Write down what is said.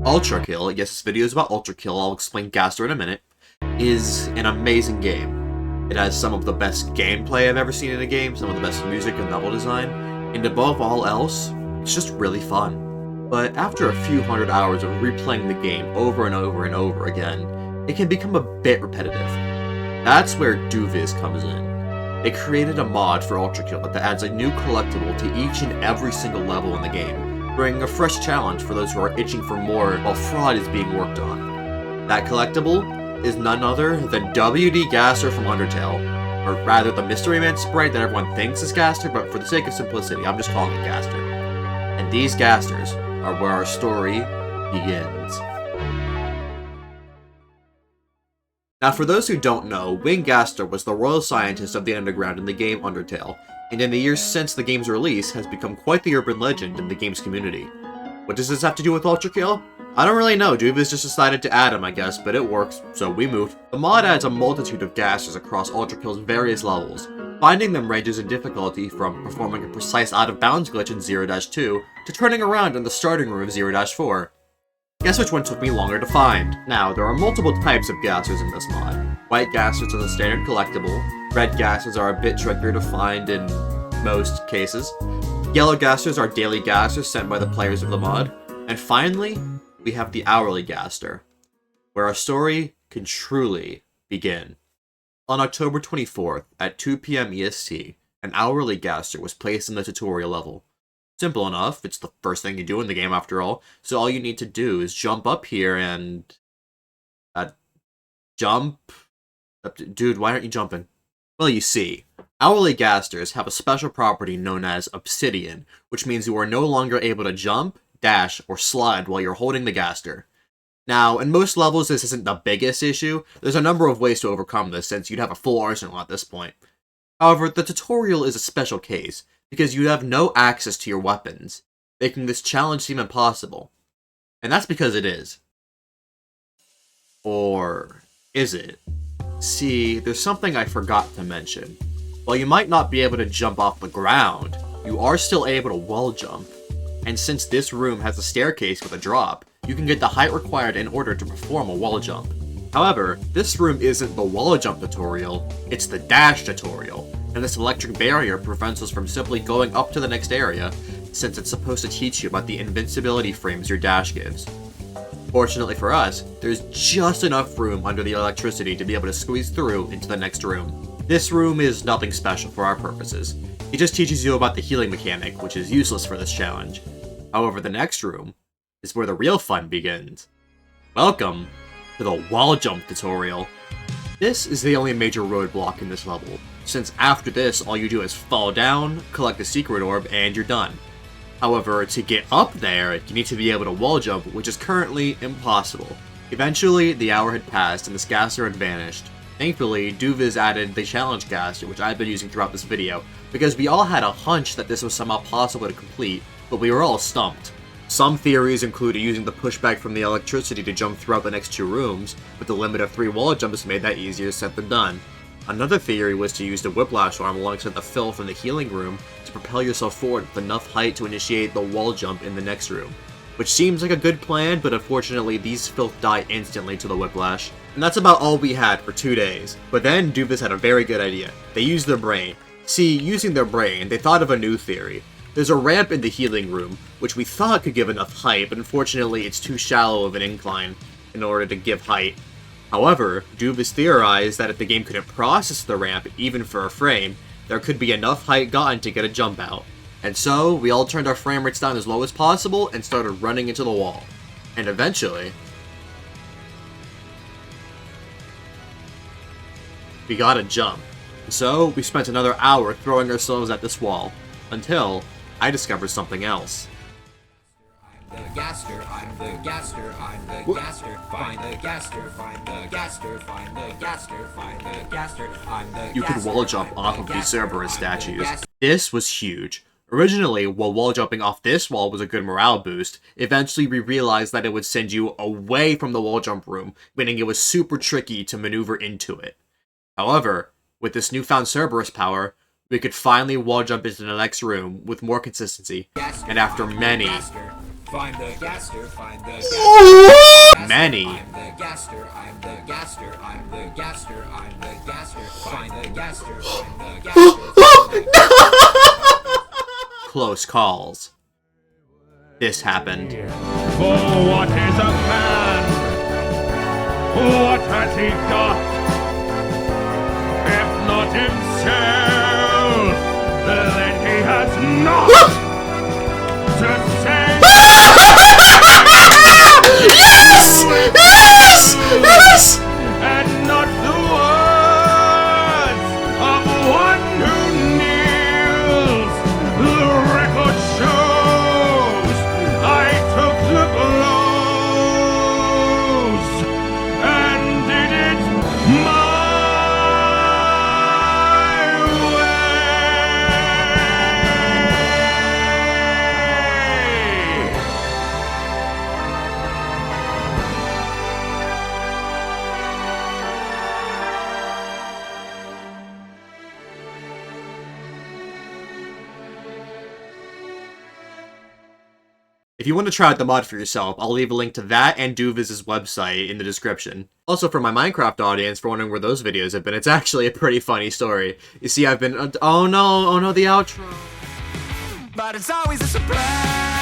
ULTRAKILL, yes, this video is about ULTRAKILL, I'll explain Gaster in a minute, is an amazing game. It has some of the best gameplay I've ever seen in a game, some of the best music and level design, and above all else, it's just really fun. But after a few hundred hours of replaying the game over and over and over again, it can become a bit repetitive. That's where Duviz comes in. They created a mod for ULTRAKILL that adds a new collectible to each and every single level in the game, bringing a fresh challenge for those who are itching for more while fraud is being worked on. That collectible is none other than WD Gaster from Undertale, or rather the Mystery Man sprite that everyone thinks is Gaster, but for the sake of simplicity, I'm just calling it Gaster. And these Gasters are where our story begins. Now, for those who don't know, Wing Gaster was the royal scientist of the underground in the game Undertale, and in the years since the game's release has become quite the urban legend in the game's community. What does this have to do with ULTRAKILL? I don't really know, Duviz just decided to add him, I guess, but it works, so we moved. The mod adds a multitude of Gasters across ULTRAKILL's various levels. Finding them ranges in difficulty from performing a precise out-of-bounds glitch in 0-2 to turning around in the starting room of 0-4. Guess which one took me longer to find? Now, there are multiple types of Gasters in this mod. White Gasters are the standard collectible, red Gasters are a bit trickier to find in most cases, yellow Gasters are daily Gasters sent by the players of the mod, and finally, we have the hourly Gaster, where our story can truly begin. On October 24th, at 2 PM EST, an hourly Gaster was placed in the tutorial level. Simple enough, it's the first thing you do in the game after all, so all you need to do is jump up here and... jump? Dude, why aren't you jumping? Well, you see, hourly Gasters have a special property known as Obsidian, which means you are no longer able to jump, dash, or slide while you're holding the Gaster. Now, in most levels this isn't the biggest issue, there's a number of ways to overcome this since you'd have a full arsenal at this point. However, the tutorial is a special case, because you have no access to your weapons, making this challenge seem impossible. And that's because it is. Or is it? See, there's something I forgot to mention. While you might not be able to jump off the ground, you are still able to wall jump. And since this room has a staircase with a drop, you can get the height required in order to perform a wall jump. However, this room isn't the wall jump tutorial, it's the dash tutorial, and this electric barrier prevents us from simply going up to the next area, since it's supposed to teach you about the invincibility frames your dash gives. Fortunately for us, there's just enough room under the electricity to be able to squeeze through into the next room. This room is nothing special for our purposes. It just teaches you about the healing mechanic, which is useless for this challenge. However, the next room is where the real fun begins. Welcome to the wall jump tutorial. This is the only major roadblock in this level, since after this all you do is fall down, collect the secret orb, and you're done. However, to get up there, you need to be able to wall jump, which is currently impossible. Eventually, the hour had passed and this Gaster had vanished. Thankfully, Duviz added the challenge Gaster, which I've been using throughout this video, because we all had a hunch that this was somehow possible to complete, but we were all stumped. Some theories included using the pushback from the electricity to jump throughout the next two rooms, but the limit of 3 wall jumps made that easier said than done. Another theory was to use the whiplash arm alongside the fill from the healing room to propel yourself forward with enough height to initiate the wall jump in the next room. Which seems like a good plan, but unfortunately these filth die instantly to the whiplash. And that's about all we had for 2 days. But then Duviz had a very good idea. They used their brain. See, using their brain, they thought of a new theory. There's a ramp in the healing room, which we thought could give enough height, but unfortunately it's too shallow of an incline in order to give height. However, Duviz theorized that if the game couldn't process the ramp even for a frame, there could be enough height gotten to get a jump out. And so, we all turned our frame rates down as low as possible and started running into the wall. And eventually, we got a jump. So, we spent another hour throwing ourselves at this wall, until I discovered something else. The Gaster, I'm the Gaster, I'm the Gaster, find the Gaster, find the Gaster, find the Gaster, find the Gaster, I'm the You could wall jump off of these Cerberus statues. This was huge. Originally, while wall jumping off this wall was a good morale boost, eventually we realized that it would send you away from the wall jump room, meaning it was super tricky to maneuver into it. However, with this newfound Cerberus power, we could finally wall jump into the next room with more consistency, and after many, Find the gaster, find the gaster. Many. I'm the gaster, I'm the gaster, I'm the gaster, I'm the gaster. Find the gaster, find the gaster. Close calls. This happened. For what is a man? What has he got? If not himself, then he has not to say. Yes! Yes! Yes! And not the words of one who kneels. The record shows I took the blows and did it my way. If you want to try out the mod for yourself, I'll leave a link to that and Duviz's website in the description. Also, for my Minecraft audience, for wondering where those videos have been, it's actually a pretty funny story. You see, I've been... oh no, the outro. But it's always a surprise.